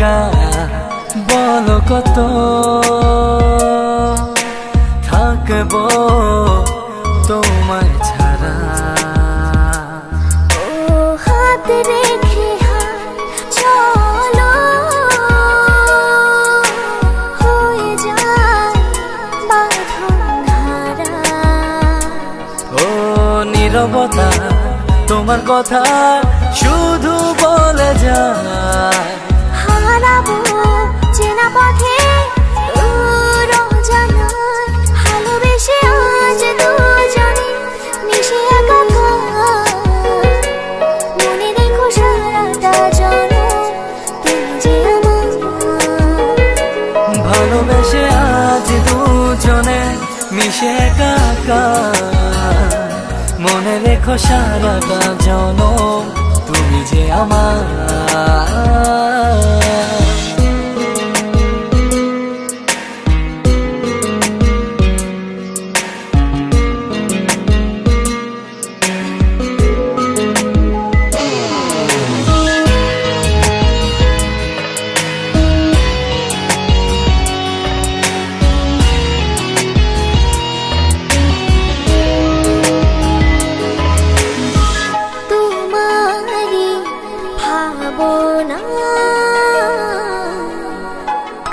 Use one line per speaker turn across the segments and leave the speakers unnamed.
একা বলো কত থাকবো তোমায় ছাড়া।
ও হাত রেখে চলো হয়ে যায় বাঁধন হারা।
ও নীরবতা তোমার কথা শুধু বলে যায়।
হারাবো চেনা পথে ভালোবেসে আজ দুজনে মিশে একাকার। মনে রেখো সারাটা জনম তুমি যে আমার।
ভালোবেসে আজ দুজনে মিশে একাকার। মনে রেখো সারাটা জনম তুমি যে আমার।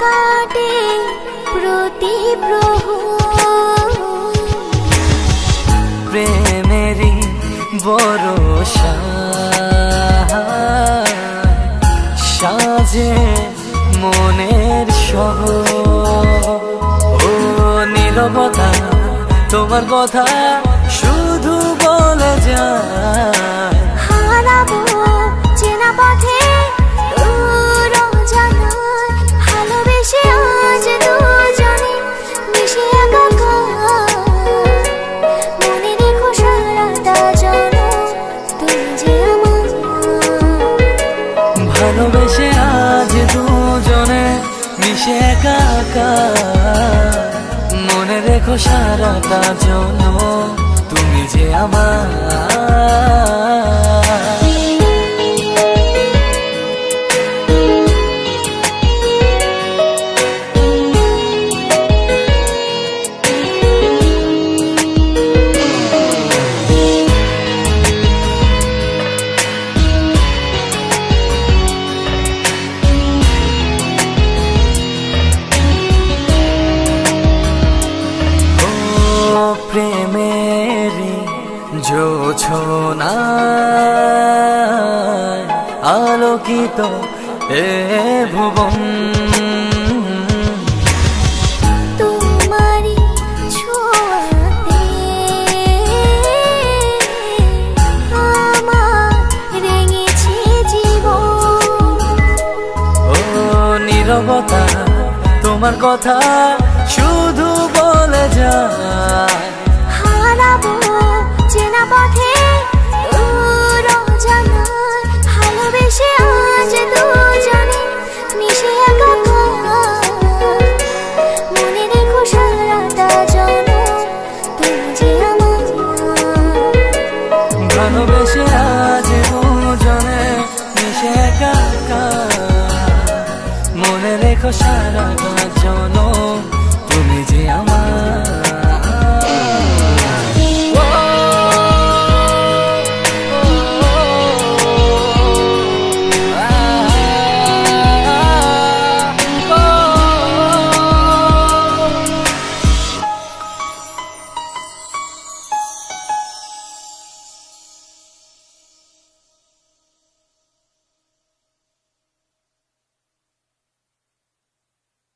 কাটে প্রতি
প্রেমেরই ভরসা সাজে মনের শহর। ও নীরবতা তোমার কথা শুধু বলে যায়।
হারাবো চেনা পথে ভালোবেসে আজ দুজনে মিশে একাকার। মনে রেখো সারাটা জনম তুমি যে আমার।
ভালোবেসে আজ দুজনে মিশে একাকার। মনে রেখো সারাটা জনম তুমি যে আমার। প্রেমের জোছনায় আলোকিত এ ভুবন।
তোমারি ছোঁয়াতে আমার রেঙেছে জীবন।
ও নীরবতা তোমার কথা শুধু বলে যায়।